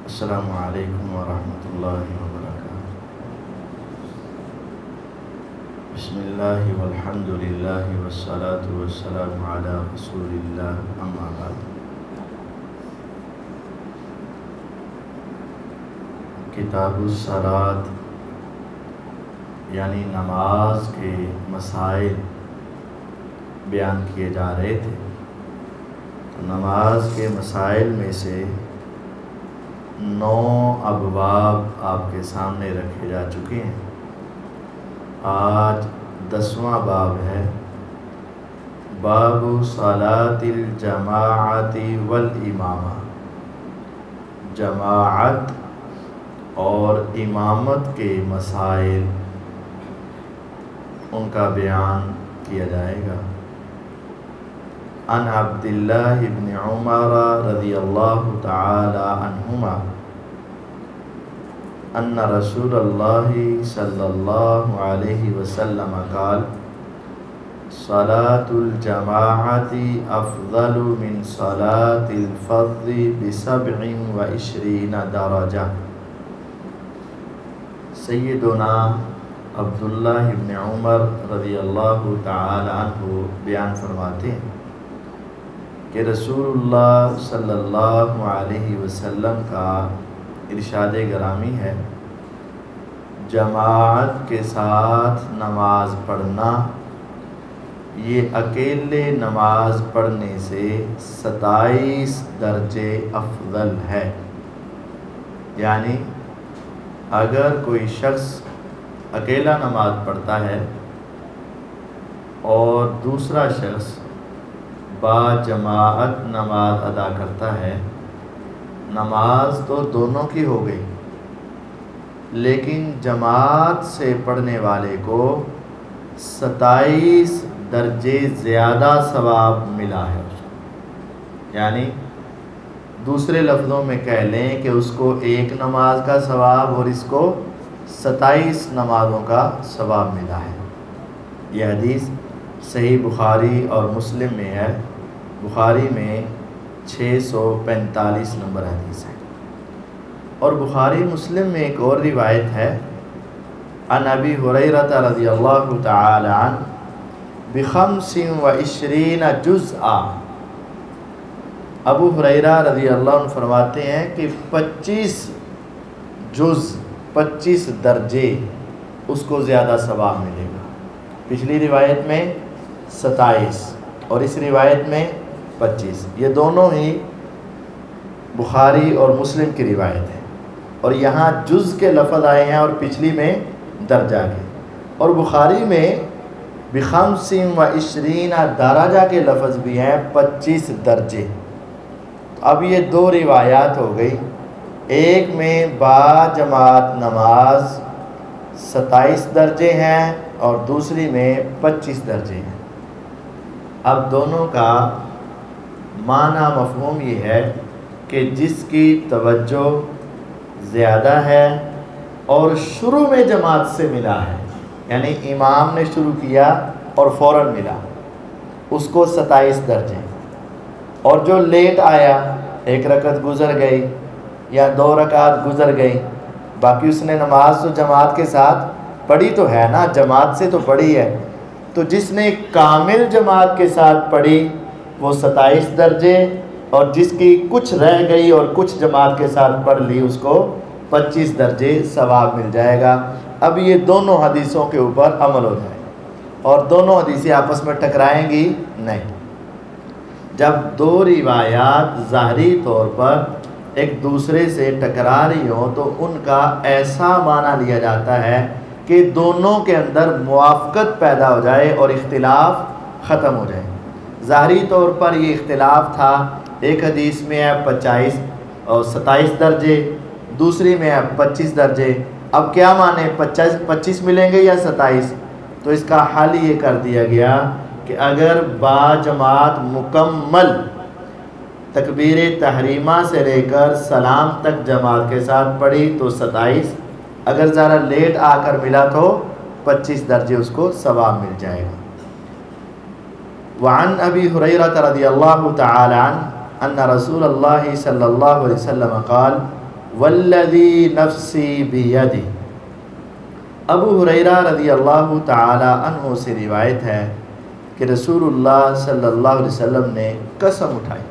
السلام علیکم ورحمۃ اللہ وبرکاتہ۔ بسم اللہ والحمد للہ والصلاة والسلام علی رسول اللہ، اما بعد۔ کتاب الصلاۃ یعنی نماز کے مسائل بیان کیے جا رہے تھے۔ تو نماز کے مسائل میں سے 9 ابواب آپ کے سامنے رکھے جا چکے ہیں۔ آج 10واں باب ہے، باب صلاۃ الجماعت والامامہ۔ جماعت اور امامت کے مسائل، ان کا بیان کیا جائے گا۔ عن عبداللہ بن عمر رضی اللہ تعالی عنہما ان رسول اللہ صلی اللہ علیہ وسلم قال صلاة الجماعت افضل من صلاة الفرد ب27 درجہ۔ سیدنا عبداللہ بن عمر رضی اللہ تعالی عنہ بیان فرماتے ہیں کہ رسول اللہ صلی اللہ علیہ وسلم کا ارشاد گرامی ہے، جماعت کے ساتھ نماز پڑھنا یہ اکیلے نماز پڑھنے سے 27 درجے افضل ہے۔ یعنی اگر کوئی شخص اکیلا نماز پڑھتا ہے اور دوسرا شخص با جماعت نماز ادا کرتا ہے، نماز تو دونوں کی ہو گئی، لیکن جماعت سے پڑھنے والے کو 27 درجے زیادہ ثواب ملا ہے اس کو۔ یعنی دوسرے لفظوں میں کہہ لیں کہ اس کو ایک نماز کا ثواب اور اس کو 27 نمازوں کا ثواب ملا ہے۔ یہ حدیث صحیح بخاری اور مسلم میں ہے۔ بخاری میں 645 نمبر حدیث ہے، اور بخاری مسلم میں ایک اور روایت ہے، عن ابی ہریرہ رضی اللہ تعالی عنہ ب25 جزءا۔ ابو ہریرہ رضی اللہ عنہ فرماتے ہیں کہ 25 جز 25 درجے اس کو زیادہ ثواب ملے گا۔ پچھلی روایت میں 27 اور اس روایت میں 25، یہ دونوں ہی بخاری اور مسلم کی روایت ہے، اور یہاں جز کے لفظ آئے ہیں اور پچھلی میں درجہ کے، اور بخاری میں ب25 درجہ کے لفظ بھی ہیں، 25 درجے۔ اب یہ 2 روایات ہو گئی، ایک میں با جماعت نماز 27 درجے ہیں اور دوسری میں 25 درجے ہیں۔ اب دونوں کا معنی مفہوم یہ ہے کہ جس کی توجہ زیادہ ہے اور شروع میں جماعت سے ملا ہے، یعنی امام نے شروع کیا اور فوراً ملا، اس کو 27 درجے، اور جو لیٹ آیا، 1 رکعت گزر گئی یا 2 رکعت گزر گئی، باقی اس نے نماز تو جماعت کے ساتھ پڑھی تو ہے نا، جماعت سے تو پڑھی ہے، تو جس نے کامل جماعت کے ساتھ پڑھی وہ 27 درجے، اور جس کی کچھ رہ گئی اور کچھ جماعت کے ساتھ پڑھ لی اس کو 25 درجے ثواب مل جائے گا۔ اب یہ دونوں حدیثوں کے اوپر عمل ہو جائے گا، اور دونوں حدیثیں آپس میں ٹکرائیں گی نہیں۔ جب 2 روایات ظاہری طور پر ایک دوسرے سے ٹکرا رہی ہوں تو ان کا ایسا معنی لیا جاتا ہے کہ دونوں کے اندر موافقت پیدا ہو جائے اور اختلاف ختم ہو جائے۔ ظاہری طور پر یہ اختلاف تھا، ایک حدیث میں ہے 25 اور 27 درجے، دوسری میں ہے 25 درجے۔ اب کیا مانے، 25 ملیں گے یا 27؟ تو اس کا حل یہ کر دیا گیا کہ اگر با جماعت مکمل تکبیر تحریمہ سے لے کر سلام تک جماعت کے ساتھ پڑھی تو 27، اگر ذرا لیٹ آ کر ملا تو 25 درجے اس کو ثواب مل جائے گا۔ وعن ابی ہریرہ رضی اللہ تعالی عنہ ان رسول اللہ صلی اللہ علیہ وسلم قال والذی نفسی بیدی۔ ابو ہریرہ رضی اللہ تعالی عنہ سے روایت ہے کہ رسول اللہ صلی اللہ علیہ وسلم نے قسم اٹھائی،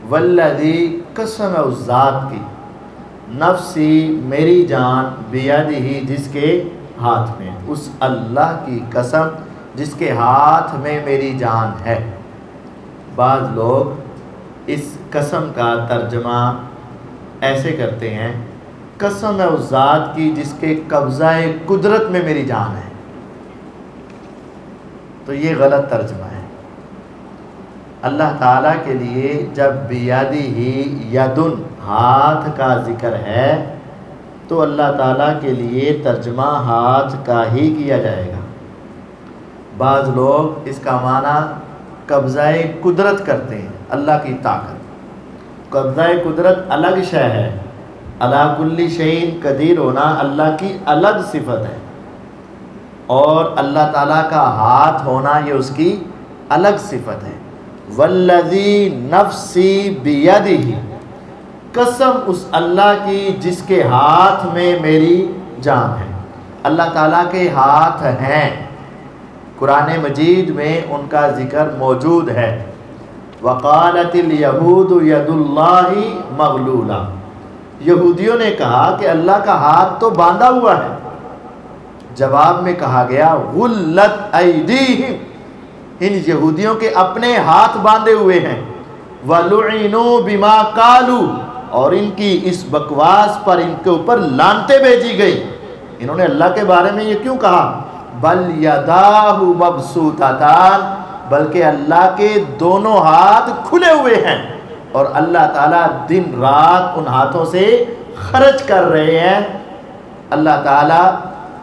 والذی، قسم ہے اس ذات کی، نفسی میری جان، بیدی جس کے ہاتھ میں، اس اللہ کی قسم جس کے ہاتھ میں میری جان ہے۔ بعض لوگ اس قسم کا ترجمہ ایسے کرتے ہیں، قسم ہے اس ذات کی جس کے قبضہ قدرت میں میری جان ہے، تو یہ غلط ترجمہ ہے۔ اللہ تعالیٰ کے لیے جب بیادی ہی یدن، ہاتھ کا ذکر ہے تو اللہ تعالیٰ کے لیے ترجمہ ہاتھ کا ہی کیا جائے گا۔ بعض لوگ اس کا معنی قبضہ قدرت کرتے ہیں، اللہ کی طاقت۔ قبضہ قدرت الگ شے ہے، علی کل شیء قدیر ہونا اللہ کی الگ صفت ہے، اور اللہ تعالیٰ کا ہاتھ ہونا یہ اس کی الگ صفت ہے۔ والذی نفسی بیدہ، قسم اس اللہ کی جس کے ہاتھ میں میری جان ہے۔ اللہ تعالیٰ کے ہاتھ ہیں، قرآن مجید میں ان کا ذکر موجود ہے۔ وقالت الیہود ید اللہ مغلولہ، یہودیوں نے کہا کہ اللہ کا ہاتھ تو باندھا ہوا ہے۔ جواب میں کہا گیا غلت ایدیہم، ان یہودیوں کے اپنے ہاتھ باندھے ہوئے ہیں۔ وَلُعِنُوا بِمَا قَالُوا، اور ان کی اس بکواس پر ان کے اوپر لعنتیں بھیجی گئی۔ انہوں نے اللہ کے بارے میں یہ کیوں کہا؟ بل یداہ مبسوطتان، بلکہ اللہ کے دونوں ہاتھ کھلے ہوئے ہیں، اور اللہ تعالیٰ دن رات ان ہاتھوں سے خرچ کر رہے ہیں۔ اللہ تعالیٰ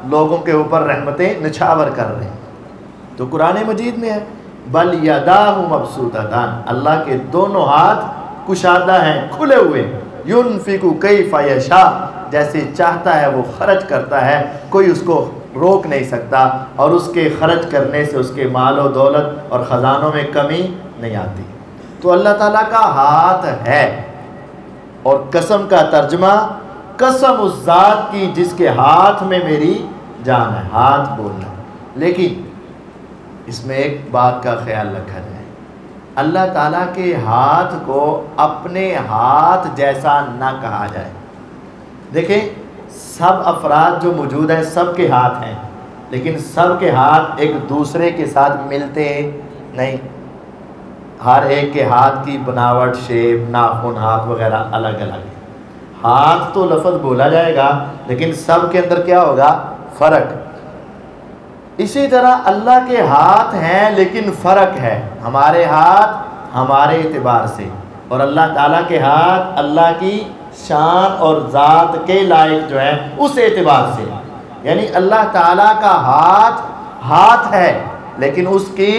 لوگوں کے اوپر رحمتیں نچھاور کر رہے ہیں۔ تو قرآن مجید میں ہے بل یداہ مبسوطتان، اللہ کے دونوں ہاتھ کشادہ ہیں، کھلے ہوئے۔ ینفق کیف یشاء، جیسے چاہتا ہے وہ خرچ کرتا ہے، کوئی اس کو روک نہیں سکتا، اور اس کے خرچ کرنے سے اس کے مال و دولت اور خزانوں میں کمی نہیں آتی۔ تو اللہ تعالیٰ کا ہاتھ ہے، اور قسم کا ترجمہ قسم اس ذات کی جس کے ہاتھ میں میری جان ہے، ہاتھ بولنا۔ لیکن اس میں ایک بات کا خیال رکھا جائے، اللہ تعالیٰ کے ہاتھ کو اپنے ہاتھ جیسا نہ کہا جائے۔ دیکھیں سب افراد جو موجود ہیں سب کے ہاتھ ہیں، لیکن سب کے ہاتھ ایک دوسرے کے ساتھ ملتے نہیں۔ ہر ایک کے ہاتھ کی بناوٹ، شیپ، ناخن، ہاتھ وغیرہ الگ الگ ہے۔ ہاتھ تو لفظ بولا جائے گا، لیکن سب کے اندر کیا ہوگا؟ فرق۔ اسی طرح اللہ کے ہاتھ ہیں لیکن فرق ہے، ہمارے ہاتھ ہمارے اعتبار سے، اور اللہ تعالیٰ کے ہاتھ اللہ کی شان اور ذات کے لائق جو ہے اس اعتبار سے۔ یعنی اللہ تعالیٰ کا ہاتھ ہے، لیکن اس کی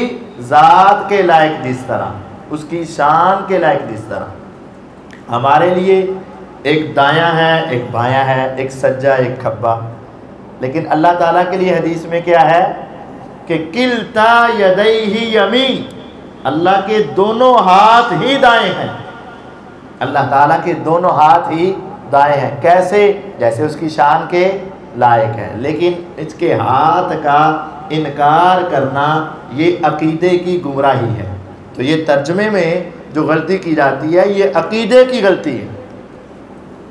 ذات کے لائق جس طرح، اس کی شان کے لائق جس طرح۔ ہمارے لیے ایک دایاں ہے، ایک بایاں ہے، ایک سجا ایک کھبا، لیکن اللہ تعالیٰ کے لیے حدیث میں کیا ہے کہ کلتا یدیہ یمین، اللہ کے دونوں ہاتھ ہی دائیں ہیں۔ اللہ تعالیٰ کے دونوں ہاتھ ہی دائیں ہیں، کیسے؟ جیسے اس کی شان کے لائق ہے۔ لیکن اس کے ہاتھ کا انکار کرنا یہ عقیدے کی گمراہی ہے۔ تو یہ ترجمے میں جو غلطی کی جاتی ہے یہ عقیدے کی غلطی ہے۔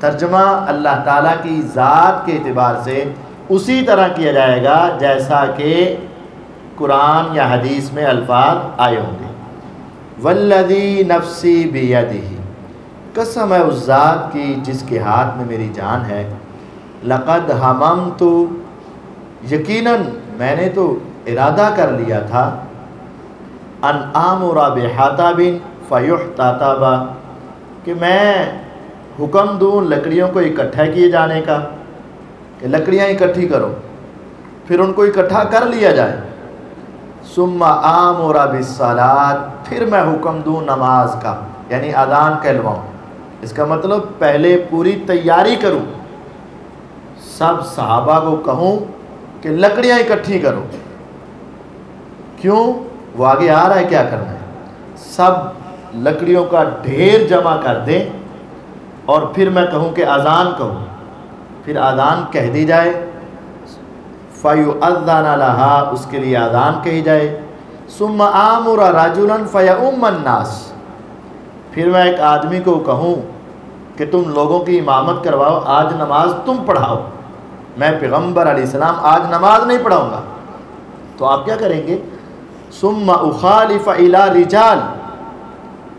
ترجمہ اللہ تعالیٰ کی ذات کے اعتبار سے اسی طرح کیا جائے گا جیسا کہ قرآن یا حدیث میں الفاظ آئے ہوں گے۔ والذی نفسی بیدہ، قسم ہے اس ذات کی جس کے ہاتھ میں میری جان ہے۔ لقد ہممت، یقیناً میں نے تو ارادہ کر لیا تھا، ان آمر بحطب فیحتطب، کہ میں حکم دوں لکڑیوں کو اکٹھا کیے جانے کا، کہ لکڑیاں اکٹھی کرو، پھر ان کو اکٹھا کر لیا جائے۔ ثم آمر بالصلاۃ، پھر میں حکم دوں نماز کا، یعنی اذان کہلواؤں۔ اس کا مطلب پہلے پوری تیاری کروں، سب صحابہ کو کہوں کہ لکڑیاں اکٹھی کرو۔ کیوں؟ وہ آگے آ رہا ہے کیا کرنا ہے۔ سب لکڑیوں کا ڈھیر جمع کر دیں، اور پھر میں کہوں کہ اذان کہوں، پھر اذان کہہ دی جائے، فَيُؤَذَّنَ لَهَا، اس کے لیے اذان کہی جائے، ثُمَّ آمُرَ رَجُلًا فَيَؤُمَّ النَّاسِ، پھر میں ایک آدمی کو کہوں کہ تم لوگوں کی امامت کرواؤ، آج نماز تم پڑھاؤ، میں پیغمبر علیہ السلام آج نماز نہیں پڑھاؤں گا، تو آپ کیا کریں گے؟ ثُمَّ أُخَالِفَ إِلَى رِجَالٍ،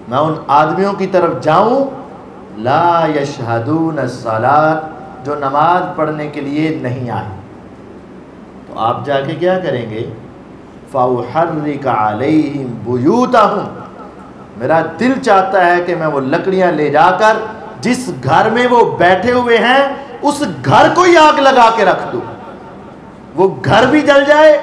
میں ان آدمیوں کی طرف جاؤں لا یشہدون الصلاۃ، جو نماز پڑھنے کے لیے نہیں آئے، تو آپ جا کے کیا کریں گے؟ فَأُحَرِّقَ عَلَيْهِمْ بُيُوتَهُمْ، میرا دل چاہتا ہے کہ میں وہ لکڑیاں لے جا کر جس گھر میں وہ بیٹھے ہوئے ہیں اس گھر کو ہی آگ لگا کے رکھ دوں، وہ گھر بھی جل جائے،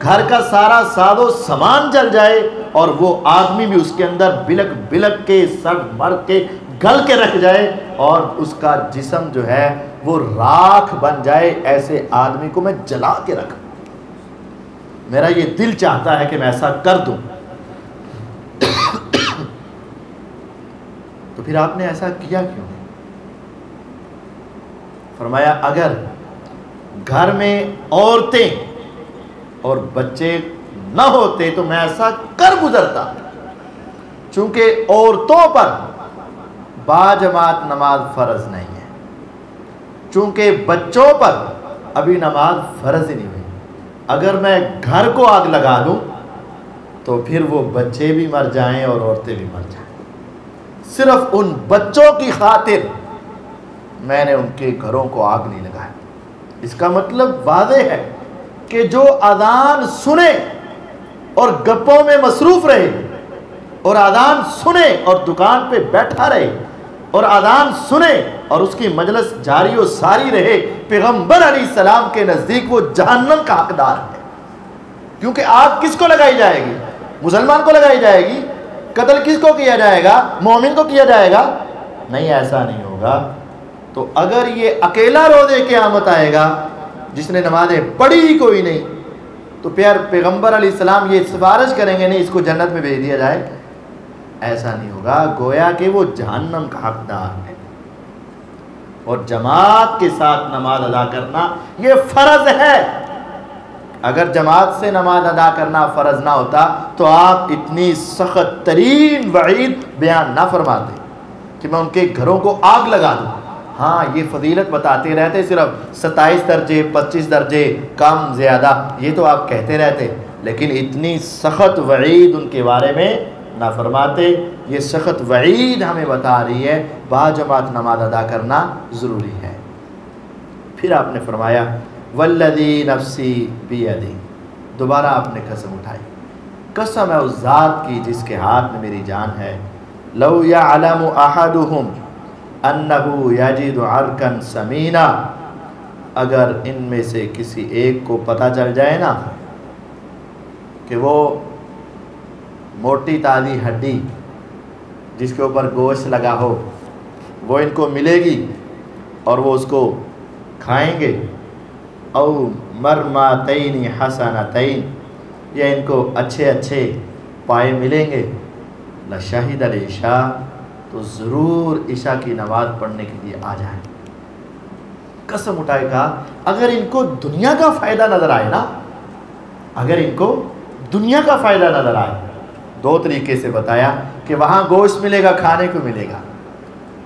گھر کا سارا ساز و سامان جل جائے، اور وہ آدمی بھی اس کے اندر بلک بلک کے سڑ مر کے گل کے رکھ جائے، اور اس کا جسم جو ہے وہ راکھ بن جائے، ایسے آدمی کو میں جلا کے رکھوں، میرا یہ دل چاہتا ہے کہ میں ایسا کر دوں۔ تو پھر آپ نے ایسا کیا کیوں؟ فرمایا اگر گھر میں عورتیں اور بچے نہ ہوتے تو میں ایسا کر گزرتا، چونکہ عورتوں پر باجماعت نماز فرض نہیں ہے، چونکہ بچوں پر ابھی نماز فرض ہی نہیں ہوئی، اگر میں گھر کو آگ لگا دوں تو پھر وہ بچے بھی مر جائیں اور عورتیں بھی مر جائیں، صرف ان بچوں کی خاطر میں نے ان کے گھروں کو آگ نہیں لگایا۔ اس کا مطلب واضح ہے کہ جو اذان سنے اور گپوں میں مصروف رہے، اور اذان سنے اور دکان پہ بیٹھا رہے، اور اذان سنے اور اس کی مجلس جاری و ساری رہے، پیغمبر علیہ السلام کے نزدیک وہ جہنم کا حقدار ہے، کیونکہ آگ کس کو لگائی جائے گی؟ مسلمان کو لگائی جائے گی؟ قتل کس کو کیا جائے گا؟ مومن کو کیا جائے گا؟ نہیں، ایسا نہیں ہوگا۔ تو اگر یہ اکیلا روزے قیامت آئے گا جس نے نمازیں پڑھی ہی کوئی نہیں، تو پیغمبر علیہ السلام یہ سفارش کریں گے نہیں اس کو جنت میں بھیج دیا جائے؟ ایسا نہیں ہوگا، گویا کہ وہ جہنم کا حقدار ہے۔ اور جماعت کے ساتھ نماز ادا کرنا یہ فرض ہے، اگر جماعت سے نماز ادا کرنا فرض نہ ہوتا تو آپ اتنی سخت ترین وعید بیان نہ فرماتے کہ میں ان کے گھروں کو آگ لگا دوں۔ ہاں، یہ فضیلت بتاتے رہتے، صرف 27 درجے 25 درجے کم زیادہ یہ تو آپ کہتے رہتے، لیکن اتنی سخت وعید ان کے بارے میں نہ فرماتے۔ یہ سخت وعید ہمیں بتا رہی ہے باجماعت نماز ادا کرنا ضروری ہے۔ پھر آپ نے فرمایا والذی نفسی بیدی، دوبارہ آپ نے قسم اٹھائی، قسم ہے اس ذات کی جس کے ہاتھ میں میری جان ہے، لو یعلم احدہم انہو یجد عرقا سمینا، اگر ان میں سے کسی ایک کو پتہ چل جائے نا کہ وہ موٹی تازی ہڈی جس کے اوپر گوشت لگا ہو وہ ان کو ملے گی اور وہ اس کو کھائیں گے، او مرماتین حسنتین، یا ان کو اچھے اچھے پائے ملیں گے، لشہد العشاء، تو ضرور عشاء کی نماز پڑھنے کے لیے آ جائیں۔ قسم اٹھائے گا اگر ان کو دنیا کا فائدہ نظر آئے نا، اگر ان کو دنیا کا فائدہ نظر آئے، دو طریقے سے بتایا کہ وہاں گوشت ملے گا، کھانے کو ملے گا،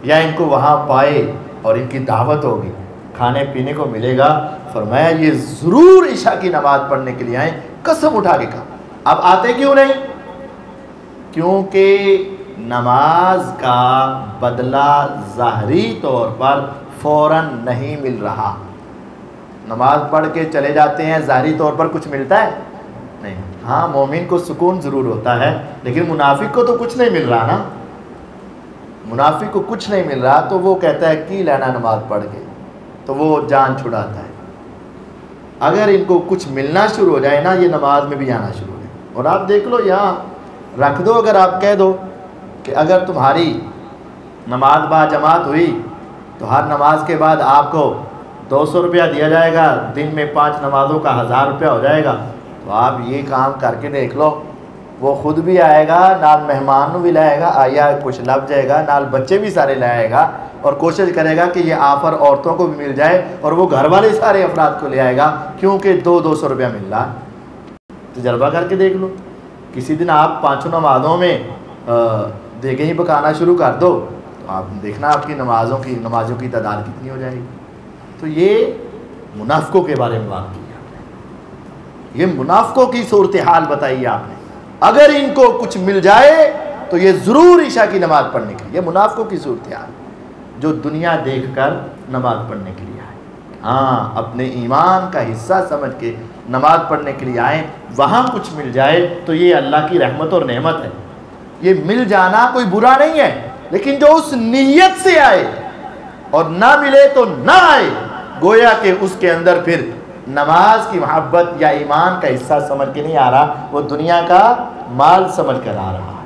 یا ان کو وہاں پائے اور ان کی دعوت ہوگی، کھانے پینے کو ملے گا، فرمایا یہ ضرور عشاء کی نماز پڑھنے کے لیے آئیں۔ قسم اٹھا کے کہا۔ اب آتے کیوں نہیں؟ کیونکہ نماز کا بدلہ ظاہری طور پر فوراً نہیں مل رہا۔ نماز پڑھ کے چلے جاتے ہیں، ظاہری طور پر کچھ ملتا ہے نہیں۔ ہاں، مومن کو سکون ضرور ہوتا ہے، لیکن منافق کو تو کچھ نہیں مل رہا نا۔ منافق کو کچھ نہیں مل رہا تو وہ کہتا ہے کی لینا نماز پڑھ کے، تو وہ جان چھڑاتا ہے۔ اگر ان کو کچھ ملنا شروع ہو جائے نا، یہ نماز میں بھی آنا شروع ہو جائے۔ اور آپ دیکھ لو، یہاں رکھ دو، اگر آپ کہہ دو کہ اگر تمہاری نماز با جماعت ہوئی تو ہر نماز کے بعد آپ کو 200 روپیہ دیا جائے گا، دن میں 5 نمازوں کا 1000 روپیہ ہو جائے گا، تو آپ یہ کام کر کے دیکھ لو وہ خود بھی آئے گا نال مہمان بھی لائے گا, آیا کچھ لب جائے گا, نال بچے بھی سارے لائے گا, اور کوشش کرے گا کہ یہ آفر عورتوں کو بھی مل جائے, اور وہ گھر والے سارے افراد کو لے آئے گا, کیونکہ 200 روپیہ مل رہا. تجربہ کر کے دیکھ لو. کسی دن آپ 5 نمازوں میں دیگیں ہی پکانا شروع کر دو تو آپ دیکھنا آپ کی نمازوں کی تعداد کتنی ہو جائے گی. تو یہ منافقوں کے بارے میں بات کی آپ نے, یہ منافقوں کی صورتحال بتائی آپ نے. اگر ان کو کچھ مل جائے تو یہ ضرور عشاء کی نماز پڑھنے کے لیے, یہ منافقوں کی صورتحال جو دنیا دیکھ کر نماز پڑھنے کے لیے آئے. ہاں, اپنے ایمان کا حصہ سمجھ کے نماز پڑھنے کے لیے آئیں. وہاں کچھ مل جائے تو یہ اللہ کی رحمت اور نعمت ہے. یہ مل جانا کوئی برا نہیں ہے, لیکن جو اس نیت سے آئے اور نہ ملے تو نہ آئے, گویا کہ اس کے اندر پھر نماز کی محبت یا ایمان کا حصہ سمجھ کے نہیں آ رہا, وہ دنیا کا مال سمجھ کر آ رہا ہے.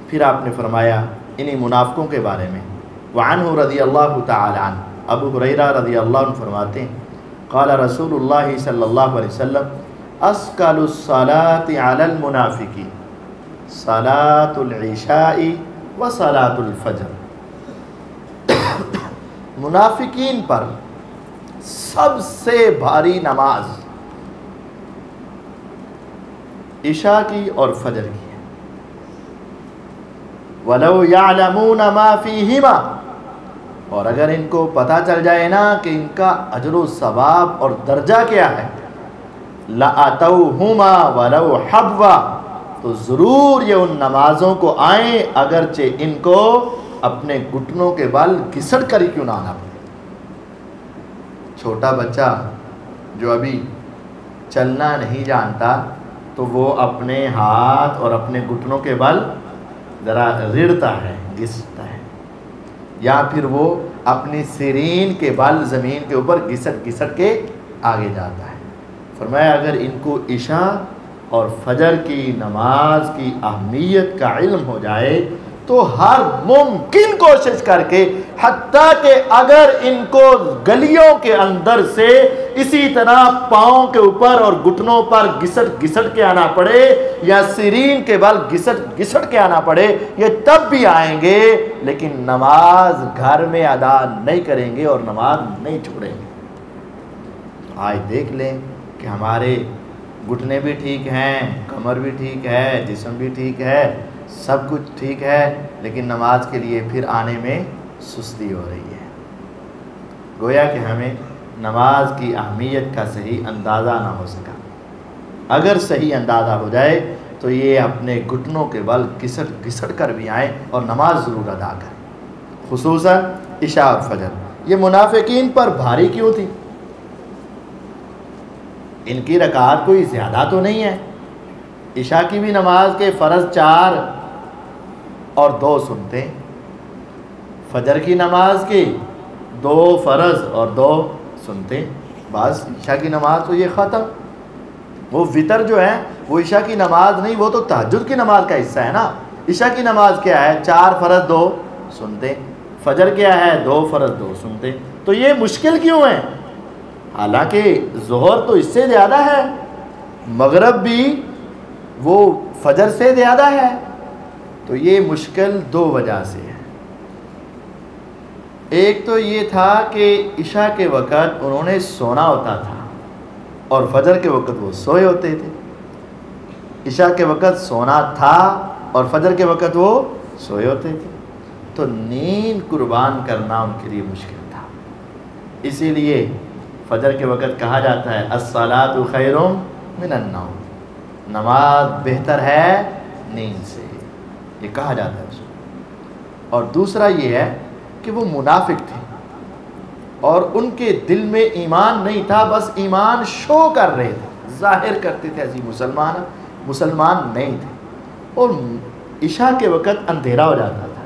پھر آپ نے فرمایا انہی منافقوں کے بارے میں, وعنہ رضی اللہ تعالی عنہ, ابو ہریرہ رضی اللہ عنہ فرماتے ہیں قال رسول اللہ صلی اللہ علیہ وسلم اسکل الصلاة علی المنافقین صلاة العشاء و صلاة الفجر. منافقین پر سب سے بھاری نماز عشاء کی اور فجر کی ہے. وَلَوْ يَعْلَمُونَ مَا فِيهِمَا, اور اگر ان کو پتہ چل جائے نا کہ ان کا اجر و ثواب اور درجہ کیا ہے, لَأَتَوْهُمَا وَلَوْ حَبْوَا, تو ضرور یہ ان نمازوں کو آئیں اگرچہ ان کو اپنے گھٹنوں کے بل گھسٹ کر ہی کیوں نہ آنا پڑے. چھوٹا بچہ جو ابھی چلنا نہیں جانتا تو وہ اپنے ہاتھ اور اپنے گھٹنوں کے بل ذرا ریڑھتا ہے, گھستا ہے, یا پھر وہ اپنی سرین کے بل زمین کے اوپر گھسٹ گھسٹ کے آگے جاتا ہے. فرمایا اگر ان کو عشاء اور فجر کی نماز کی اہمیت کا علم ہو جائے تو ہر ممکن کوشش کر کے, حتیٰ کہ اگر ان کو گلیوں کے اندر سے اسی طرح پاؤں کے اوپر اور گھٹنوں پر گھسٹ گھسٹ کے آنا پڑے یا سرین کے بل گھسٹ گھسٹ کے آنا پڑے, یہ تب بھی آئیں گے, لیکن نماز گھر میں ادا نہیں کریں گے اور نماز نہیں چھوڑیں گے. آج دیکھ لیں کہ ہمارے گھٹنے بھی ٹھیک ہیں, کمر بھی ٹھیک ہے, جسم بھی ٹھیک ہے, سب کچھ ٹھیک ہے, لیکن نماز کے لیے پھر آنے میں سستی ہو رہی ہے. گویا کہ ہمیں نماز کی اہمیت کا صحیح اندازہ نہ ہو سکا. اگر صحیح اندازہ ہو جائے تو یہ اپنے گھٹنوں کے بل گھسٹ گھسٹ کر بھی آئیں اور نماز ضرور ادا کریں, خصوصاً عشاء اور فجر. یہ منافقین پر بھاری کیوں تھی؟ ان کی رکعات کوئی زیادہ تو نہیں ہے. عشاء کی بھی نماز کے فرض 4 اور 2 سنتے, فجر کی نماز کی 2 فرض اور 2 سنتے, بس عشاء کی نماز تو یہ ختم. وہ وتر جو ہے وہ عشاء کی نماز نہیں, وہ تو تہجد کی نماز کا حصہ ہے نا. عشاء کی نماز کیا ہے؟ 4 فرض 2 سنتے. فجر کیا ہے؟ 2 فرض 2 سنتے. تو یہ مشکل کیوں ہے؟ حالانکہ ظہر تو اس سے زیادہ ہے, مغرب بھی وہ فجر سے زیادہ ہے. تو یہ مشکل 2 وجہ سے ہے. ایک تو یہ تھا کہ عشاء کے وقت انہوں نے سونا ہوتا تھا اور فجر کے وقت وہ سوئے ہوتے تھے. عشاء کے وقت سونا تھا اور فجر کے وقت وہ سوئے ہوتے تھے, تو نیند قربان کرنا ان کے لیے مشکل تھا. اسی لیے فجر کے وقت کہا جاتا ہے الصلاۃ خیر من النوم, نماز بہتر ہے نیند سے, یہ کہا جاتا ہے اس کو. اور دوسرا یہ ہے کہ وہ منافق تھے اور ان کے دل میں ایمان نہیں تھا, بس ایمان شو کر رہے تھے, ظاہر کرتے تھے ایسی مسلمان نہیں تھے. اور عشاء کے وقت اندھیرا ہو جاتا تھا,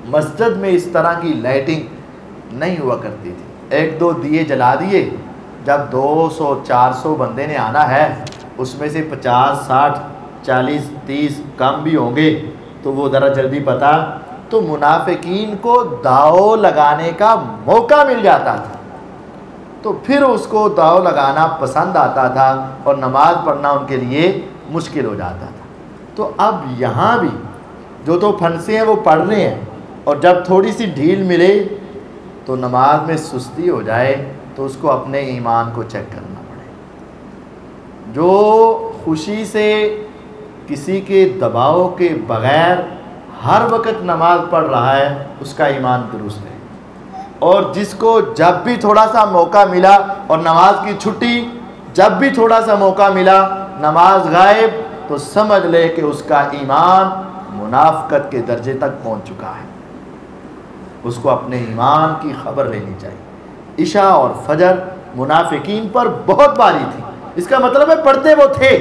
مسجد میں اس طرح کی لائٹنگ نہیں ہوا کرتی تھی. 1-2 دیے جلا دیے, جب 200-400 بندے نے آنا ہے, اس میں سے 50-60-40-30 کم بھی ہوں گے تو وہ ذرا جلدی پتہ, تو منافقین کو داؤ لگانے کا موقع مل جاتا تھا, تو پھر اس کو داؤ لگانا پسند آتا تھا اور نماز پڑھنا ان کے لیے مشکل ہو جاتا تھا۔ تو اب یہاں بھی جو تو پھنسے ہیں وہ پڑھ رہے ہیں، اور جب تھوڑی سی ڈھیل ملے تو نماز میں سستی ہو جائے تو اس کو اپنے ایمان کو چیک کرنا پڑے۔ جو خوشی سے کسی کے دباؤ کے بغیر ہر وقت نماز پڑھ رہا ہے اس کا ایمان درست ہے، اور جس کو جب بھی تھوڑا سا موقع ملا، اور نماز کی چھٹی جب بھی تھوڑا سا موقع ملا نماز غائب، تو سمجھ لے کہ اس کا ایمان منافقت کے درجے تک پہنچ چکا ہے۔ اس کو اپنے ایمان کی خبر لینی چاہیے۔ عشاء اور فجر منافقین پر بہت باری تھی، اس کا مطلب ہے پڑھتے وہ تھے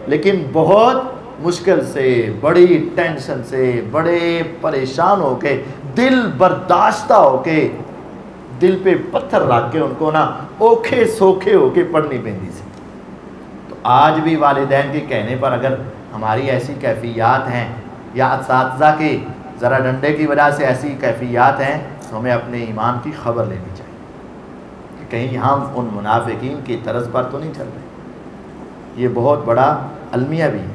لیکن بہت مشکل سے، بڑی ٹینشن سے، بڑے پریشان ہو کے، دل برداشتہ ہو کے، دل پہ پتھر رکھ کے ان کو نا اوکھے سوکھے ہو کے پڑھنی پڑتی سی۔ تو آج بھی والدین کے کہنے پر اگر ہماری ایسی کیفیات ہیں، یا اساتذہ کے ذرا ڈنڈے کی وجہ سے ایسی کیفیات ہیں، تو ہمیں اپنے ایمان کی خبر لینی چاہیے کہ کہیں ہم ان منافقین کی طرز پر تو نہیں چل رہے۔ یہ بہت بڑا المیہ بھی ہے۔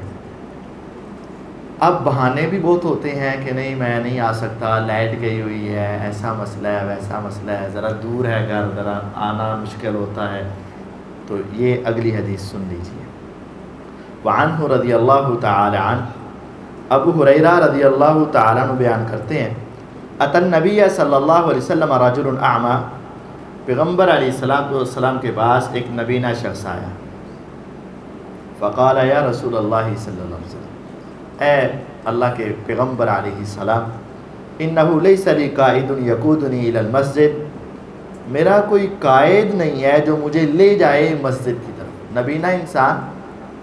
اب بہانے بھی بہت ہوتے ہیں کہ نہیں میں نہیں آ سکتا، لائٹ گئی ہوئی ہے، ایسا مسئلہ ہے، ویسا مسئلہ ہے، ذرا دور ہے گھر، ذرا آنا مشکل ہوتا ہے۔ تو یہ اگلی حدیث سن لیجیے۔ وعنہ رضی اللہ تعالی عنہ، ابو ہریرہ رضی اللہ تعالیٰ عنہ بیان کرتے ہیں، اتى النبی صلی اللہ علیہ وسلم رجل اعمی، پیغمبر علیہ السلام کے پاس ایک نبینہ شخص آیا۔ فقال یا رسول اللہ صلی اللہ علیہ وسلم، اے اللہ کے پیغمبر علیہ السلام، انہ لیس لی قائد یقودنی الی المسجد، میرا کوئی قائد نہیں ہے جو مجھے لے جائے مسجد کی طرف۔ نبینہ انسان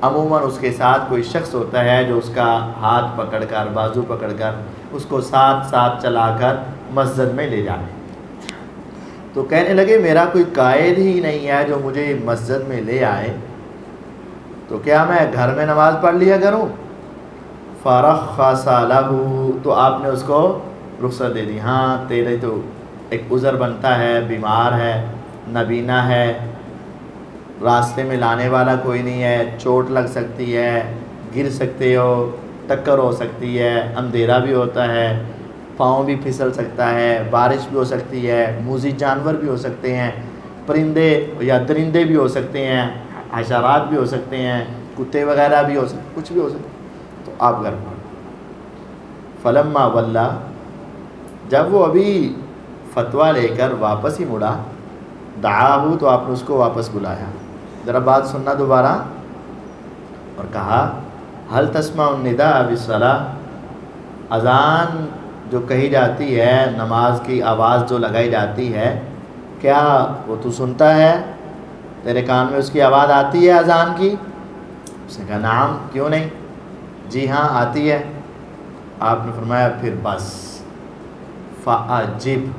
عموماً اس کے ساتھ کوئی شخص ہوتا ہے جو اس کا ہاتھ پکڑ کر، بازو پکڑ کر اس کو ساتھ ساتھ چلا کر مسجد میں لے جائے۔ تو کہنے لگے میرا کوئی قائد ہی نہیں ہے جو مجھے مسجد میں لے آئے، تو کیا میں گھر میں نماز پڑھ لیا کروں؟ فرخص لہ، تو آپ نے اس کو رخصت دے دی، ہاں تیرے تو ایک عذر بنتا ہے، بیمار ہے، نبینہ ہے، راستے میں لانے والا کوئی نہیں ہے، چوٹ لگ سکتی ہے، گر سکتے ہو، ٹکر ہو سکتی ہے، اندھیرا بھی ہوتا ہے، پاؤں بھی پھسل سکتا ہے، بارش بھی ہو سکتی ہے، موذی جانور بھی ہو سکتے ہیں، پرندے یا درندے بھی ہو سکتے ہیں، حشرات بھی ہو سکتے ہیں، کتے وغیرہ بھی ہو سکتے، کچھ بھی ہو سکتا، تو آپ گھر پر۔ فلما ولا، جب وہ ابھی فتویٰ لے کر واپس ہی مڑا، دعاہو، تو آپ نے اس کو واپس بلایا۔ ذرا بات سننا دوبارہ، اور کہا هل تسمع النداء بالصلاة، اذان جو کہی جاتی ہے، نماز کی آواز جو لگائی جاتی ہے، کیا وہ تو سنتا ہے؟ تیرے کان میں اس کی آواز آتی ہے اذان کی؟ اس نے کہا نعم، کیوں نہیں، جی ہاں آتی ہے۔ آپ نے فرمایا پھر بس، فَأَجِبْ،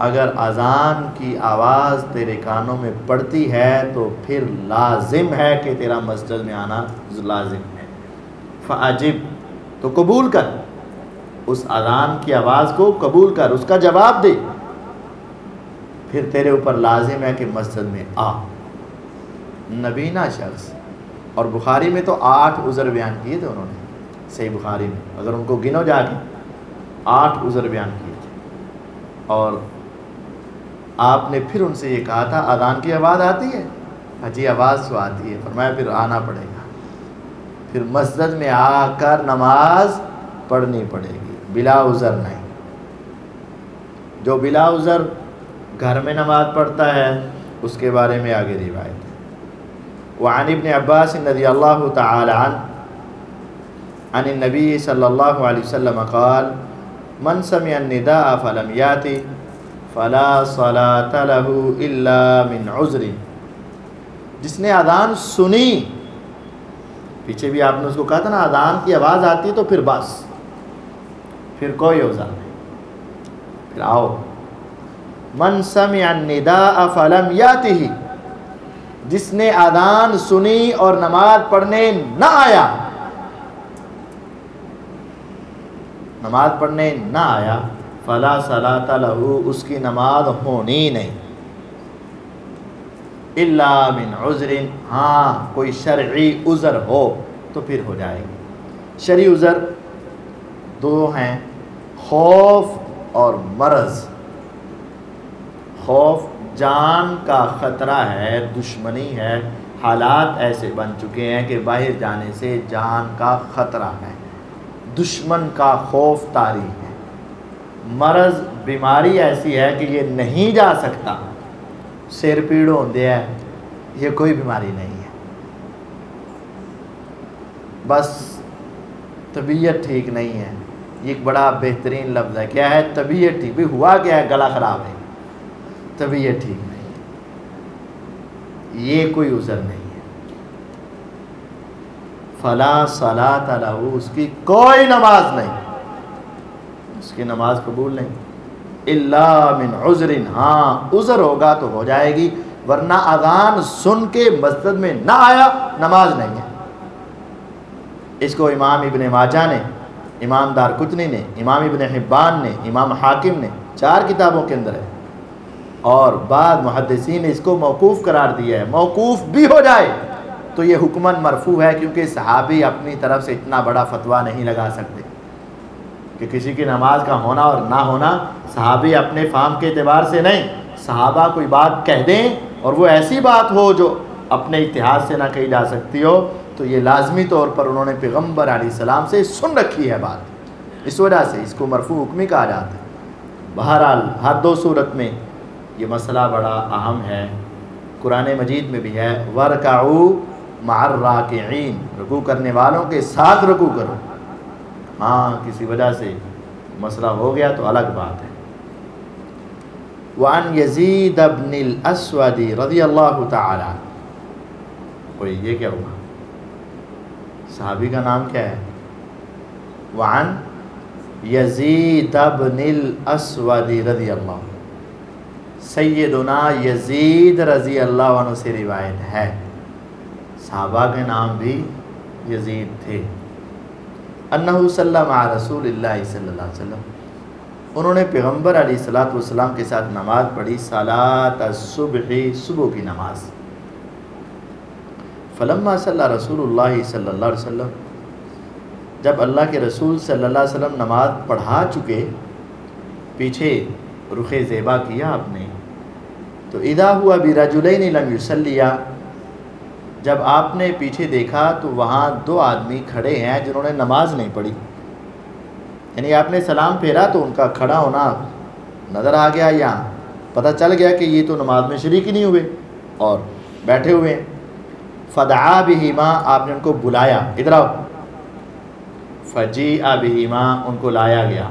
اگر اذان کی آواز تیرے کانوں میں پڑتی ہے تو پھر لازم ہے کہ تیرا مسجد میں آنا لازم ہے۔ فَأَجِبْ، تو قبول کر، اس اذان کی آواز کو قبول کر، اس کا جواب دے، پھر تیرے اوپر لازم ہے کہ مسجد میں آ۔ نبینہ شخص، اور بخاری میں تو 8 عذر بیان کیے تھے انہوں نے، صحیح بخاری میں اگر ان کو گنو جا کے 8 عذر بیان کیے تھے، اور آپ نے پھر ان سے یہ کہا تھا اذان کی آواز آتی ہے؟ جی آواز تو آتی ہے۔ فرمایا پھر آنا پڑے گا، پھر مسجد میں آ کر نماز پڑھنی پڑے گی، بلا عذر نہیں۔ جو بلا عذر گھر میں نماز پڑھتا ہے اس کے بارے میں آگے روایت ہے۔ وعن ابن عباس رضی اللہ تعالی عنہ عن النبی صلی اللہ علیہ وسلم قال من سمع النداء فلم یاتی فلا صلاة له الا من عذر، جس نے اذان سنی، پیچھے بھی آپ نے اس کو کہا تھا نا اذان کی آواز آتی ہے تو پھر بس، پھر کوئی عذر نہیں، پھر آؤ۔ من سمع النداء فلم یاته، جس نے اذان سنی اور نماز پڑھنے نہ آیا، نماز پڑھنے نہ آیا، فلا صلاۃ لہ، اس کی نماز ہونی نہیں، الا من عذر، ہاں کوئی شرعی عذر ہو، تو پھر ہو جائے گی۔ شرعی عذر دو ہیں، خوف اور مرض۔ خوف جان کا خطرہ ہے، دشمنی ہے، حالات ایسے بن چکے ہیں کہ باہر جانے سے جان کا خطرہ ہے، دشمن کا خوف طاری ہے۔ مرض بیماری ایسی ہے کہ یہ نہیں جا سکتا، سر پیڑ ہوندے ہے، یہ کوئی بیماری نہیں ہے، بس طبیعت ٹھیک نہیں ہے۔ یہ ایک بڑا بہترین لفظ ہے، کیا ہے؟ طبیعت ٹھیک۔ بھی ہوا کیا ہے؟ گلا خراب ہے، طبیعت ٹھیک نہیں ہے، یہ کوئی عذر نہیں ہے۔ فلا صلاۃ لہ، اس کی کوئی نماز نہیں، اس کی نماز قبول نہیں۔ الا من عذر، ہاں عذر ہوگا تو ہو جائے گی، ورنہ اذان سن کے مسجد میں نہ آیا، نماز نہیں ہے۔ اس کو امام ابن ماجہ نے، امام دارقطنی نے، امام ابن حبان نے، امام حاکم نے، 4 کتابوں کے اندر ہے، اور بعض محدثین نے اس کو موقوف قرار دیا ہے۔ موقوف بھی ہو جائے تو یہ حکماً مرفوع ہے، کیونکہ صحابی اپنی طرف سے اتنا بڑا فتویٰ نہیں لگا سکتے کہ کسی کی نماز کا ہونا اور نہ ہونا صحابی اپنے فہم کے اعتبار سے نہیں، صحابہ کوئی بات کہہ دیں اور وہ ایسی بات ہو جو اپنے اتحاد سے نہ کہی جا سکتی ہو، تو یہ لازمی طور پر انہوں نے پیغمبر علیہ السلام سے سن رکھی ہے بات، اس وجہ سے اس کو مرفوع حکمی کہا جاتا ہے۔ بہرحال ہر دو صورت میں یہ مسئلہ بڑا اہم ہے، قرآن مجید میں بھی ہے وَرْكَعُوا مَعَ الرَّاكِعِينَ، رکوع کرنے والوں کے ساتھ رکوع کرو۔ ہاں کسی وجہ سے مسئلہ ہو گیا تو الگ بات ہے۔ وَعَنْ يَزِيدَ بْنِ الْأَسْوَدِ رضی اللہ تعالی عنہ، کوئی یہ کیا ہوا؟ صحابی کا نام کیا ہے؟ وعن یزید بن الاسود رضی اللہ عنہ، سیدنا یزید رضی اللہ عنہ سے روایت ہے، صحابہ کے نام بھی یزید تھے۔ انہو صلی مع رسول اللہ صلی اللہ علیہ وسلم، انہوں نے پیغمبر علیہ السلام کے ساتھ نماز پڑھی، صلاۃ الصبح، صبح کی نماز۔ فلما صلی رسول اللہ صلی اللہ علیہ وسلم، جب اللہ کے رسول صلی اللہ علیہ وسلم نماز پڑھا چکے، پیچھے رخ زیبا کیا آپ نے، تو اذا ہوا برجلین لم یصلیا، جب آپ نے پیچھے دیکھا تو وہاں 2 آدمی کھڑے ہیں جنہوں نے نماز نہیں پڑھی، یعنی آپ نے سلام پھیرا تو ان کا کھڑا ہونا نظر آ گیا، یہاں پتہ چل گیا کہ یہ تو نماز میں شریک ہی نہیں ہوئے اور بیٹھے ہوئے ہیں۔ فدعا بہما، آپ نے ان کو بلایا، ادھر آؤ، فجیء بہما، ان کو لایا گیا،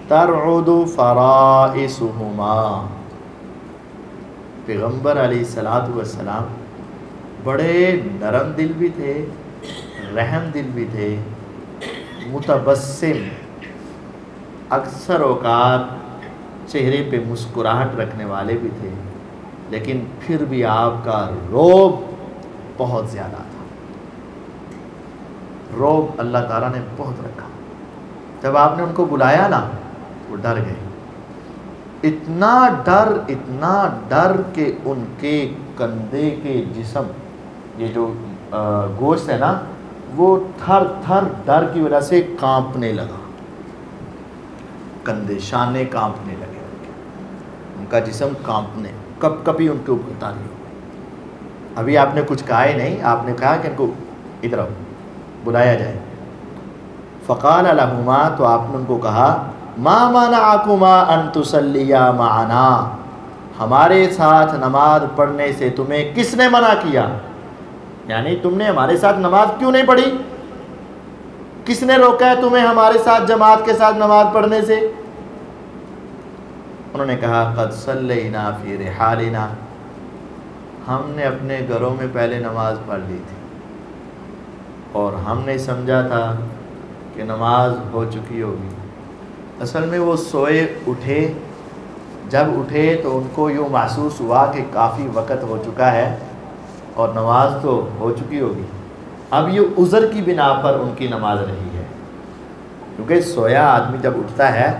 ترعد فرائسہما، پیغمبر علیہ السلام بڑے نرم دل بھی تھے، رحم دل بھی تھے، متبسم، اکثر اوقات چہرے پہ مسکراہٹ رکھنے والے بھی تھے، لیکن پھر بھی آپ کا روب بہت زیادہ تھا، روب اللہ تعالیٰ نے بہت رکھا۔ جب آپ نے ان کو بلایا نا وہ ڈر گئے، اتنا ڈر کہ ان کے کندھے کے جسم، یہ جو گوشت ہے نا، وہ تھر تھر ڈر کی وجہ سے کانپنے لگا، کندھے شانے کانپنے لگے، ان کا جسم کانپنے، کب کبھی ان کے اوپر تاری ہو گئی۔ ابھی آپ نے کچھ کہا ہی نہیں، آپ نے کہا کہ ان کو ادھر آؤ، بلایا جائے۔ فقال لہما، تو آپ نے ان کو کہا، ما منعکما ان تصلیا معنا، ہمارے ساتھ نماز پڑھنے سے تمہیں کس نے منع کیا؟ یعنی تم نے ہمارے ساتھ نماز کیوں نہیں پڑھی؟ کس نے روکا ہے تمہیں ہمارے ساتھ جماعت کے ساتھ نماز پڑھنے سے؟ انہوں نے کہا قد صلینا فی رحالنا، ہم نے اپنے گھروں میں پہلے نماز پڑھ لی تھی اور ہم نے سمجھا تھا کہ نماز ہو چکی ہوگی۔ اصل میں وہ سوئے اٹھے، جب اٹھے تو ان کو یوں محسوس ہوا کہ کافی وقت ہو چکا ہے اور نماز تو ہو چکی ہوگی۔ اب یہ عذر کی بنا پر ان کی نماز رہی ہے، کیونکہ سویا آدمی جب اٹھتا ہے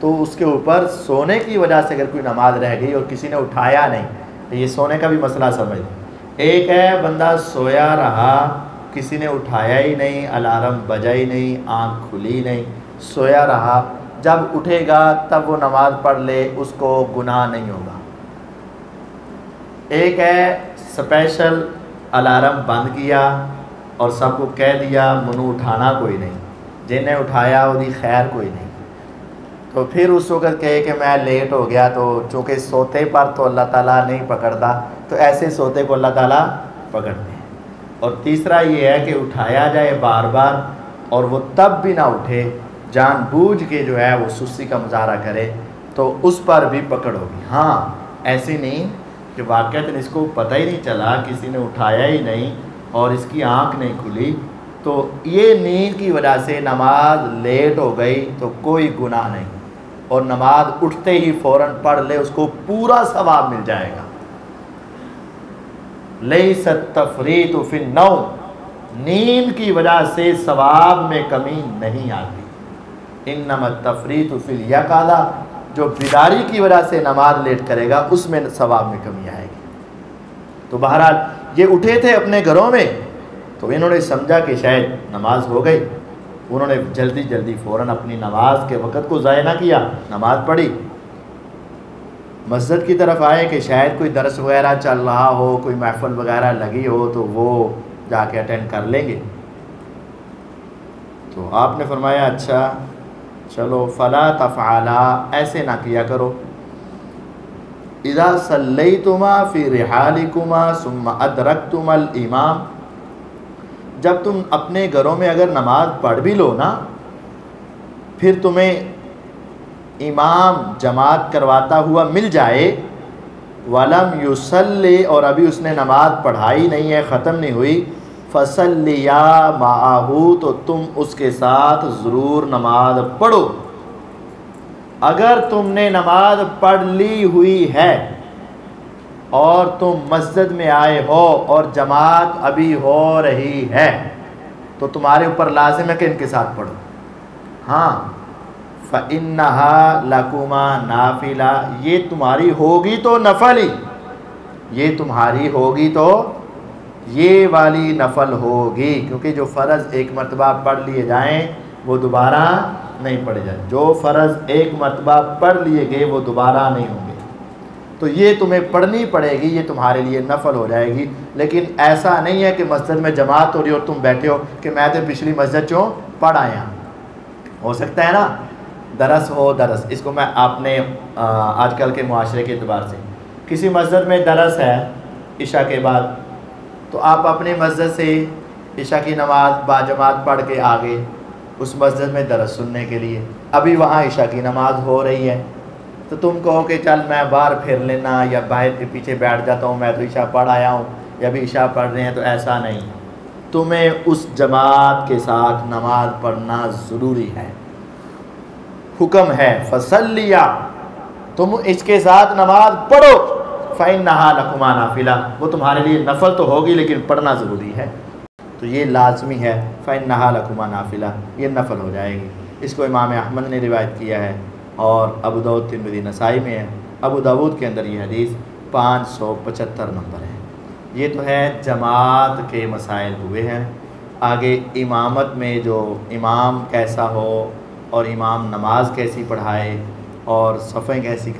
تو اس کے اوپر سونے کی وجہ سے اگر کوئی نماز رہ گئی اور کسی نے اٹھایا نہیں، تو یہ سونے کا بھی مسئلہ سمجھ۔ ایک ہے بندہ سویا رہا کسی نے اٹھایا ہی نہیں، الارم بجا ہی نہیں، آنکھ کھلی نہیں، سویا رہا، جب اٹھے گا تب وہ نماز پڑھ لے، اس کو گناہ نہیں ہوگا۔ ایک ہے اسپیشل الارم بند کیا اور سب کو کہہ دیا منو اٹھانا کوئی نہیں، جنہیں اٹھایا وہ دی خیر کوئی نہیں، تو پھر اس وقت کہے کہ میں لیٹ ہو گیا، تو چونکہ سوتے پر تو اللہ تعالیٰ نہیں پکڑتا، تو ایسے سوتے کو اللہ تعالیٰ پکڑتے ہیں۔ اور تیسرا یہ ہے کہ اٹھایا جائے بار بار اور وہ تب بھی نہ اٹھے، جان بوجھ کے جو ہے وہ سستی کا مظاہرہ کرے، تو اس پر بھی پکڑ ہوگی۔ ہاں ایسی نہیں کہ واقعتاً اس کو پتہ ہی نہیں چلا، کسی نے اٹھایا ہی نہیں اور اس کی آنکھ نہیں کھلی، تو یہ نیند کی وجہ سے نماز لیٹ ہو گئی تو کوئی گناہ نہیں، اور نماز اٹھتے ہی فوراً پڑھ لے، اس کو پورا ثواب مل جائے گا۔ لیس التفریط فی النوم، نیند کی وجہ سے ثواب میں کمی نہیں آتی۔ انما التفریط فی الیقظہ، جو بیداری کی وجہ سے نماز لیٹ کرے گا اس میں ثواب میں کمی آئے گی۔ تو بہرحال یہ اٹھے تھے اپنے گھروں میں، تو انہوں نے سمجھا کہ شاید نماز ہو گئی، انہوں نے جلدی جلدی فوراً اپنی نماز کے وقت کو ضائع نہ کیا، نماز پڑھی، مسجد کی طرف آئے کہ شاید کوئی درس وغیرہ چل رہا ہو، کوئی محفل وغیرہ لگی ہو تو وہ جا کے اٹینڈ کر لیں گے۔ تو آپ نے فرمایا اچھا چلو فلا تفعلا، ایسے نہ کیا کرو، اذا صلیتما فی رحالکما ثم ادرکتما الامام، جب تم اپنے گھروں میں اگر نماز پڑھ بھی لو نا، پھر تمہیں امام جماعت کرواتا ہوا مل جائے، ولم یصلی، اور ابھی اس نے نماز پڑھائی نہیں ہے، ختم نہیں ہوئی، فصلیا معہ، تو تم اس کے ساتھ ضرور نماز پڑھو۔ اگر تم نے نماز پڑھ لی ہوئی ہے اور تم مسجد میں آئے ہو اور جماعت ابھی ہو رہی ہے تو تمہارے اوپر لازم ہے کہ ان کے ساتھ پڑھو۔ ہاں فَإِنَّهَا لَكُمَا نَافِلَةٌ، یہ تمہاری ہوگی تو نفل ہی، یہ تمہاری ہوگی تو یہ والی نفل ہوگی، کیونکہ جو فرض ایک مرتبہ پڑھ لیے جائیں وہ دوبارہ نہیں پڑھے جائیں، جو فرض ایک مرتبہ پڑھ لیے گئے وہ دوبارہ نہیں ہوں گے، تو یہ تمہیں پڑھنی پڑے گی، یہ تمہارے لیے نفل ہو جائے گی۔ لیکن ایسا نہیں ہے کہ مسجد میں جماعت ہو رہی اور تم بیٹھے ہو کہ میں تو پچھلی مسجد چوں پڑھ آیا، ہو سکتا ہے نا درس ہو، درس اس کو میں آپ نے آج کل کے معاشرے کے اعتبار سے کسی مسجد میں درس ہے عشاء کے بعد، تو آپ اپنی مسجد سے عشاء کی نماز باجماعت پڑھ کے آگے اس مسجد میں درس سننے کے لیے، ابھی وہاں عشاء کی نماز ہو رہی ہے، تو تم کہو کہ چل میں باہر پھر لینا یا باہر کے پیچھے بیٹھ جاتا ہوں، میں تو عشاء پڑھ آیا ہوں یا بھی عشاء پڑھ رہے ہیں، تو ایسا نہیں، تمہیں اس جماعت کے ساتھ نماز پڑھنا ضروری ہے، حکم ہے فصلیا، تم اس کے ساتھ نماز پڑھو، فإنہا لکما نافلہ، وہ تمہارے لیے نفل تو ہوگی لیکن پڑھنا ضروری ہے، تو یہ لازمی ہے، فإنہا لکما نافلہ، یہ نفل ہو جائے گی۔ اس کو امام احمد نے روایت کیا ہے اور ابو داؤد ترمذی نسائی میں ہے، ابو داؤد کے اندر یہ حدیث 575 نمبر ہے۔ یہ تو ہے جماعت کے مسائل ہوئے ہیں۔ آگے امامت میں جو امام کیسا ہو اور امام نماز کیسی پڑھائے اور صفیں کیسی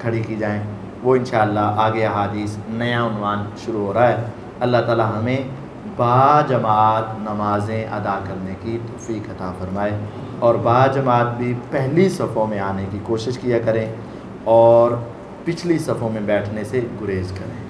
کھڑی کی جائیں، وہ انشاءاللہ آگے احادیث نیا عنوان شروع ہو رہا ہے۔ اللہ تعالی ہمیں با جماعت نمازیں ادا کرنے کی توفیق عطا فرمائے، اور با جماعت بھی پہلی صفوں میں آنے کی کوشش کیا کریں اور پچھلی صفوں میں بیٹھنے سے گریز کریں۔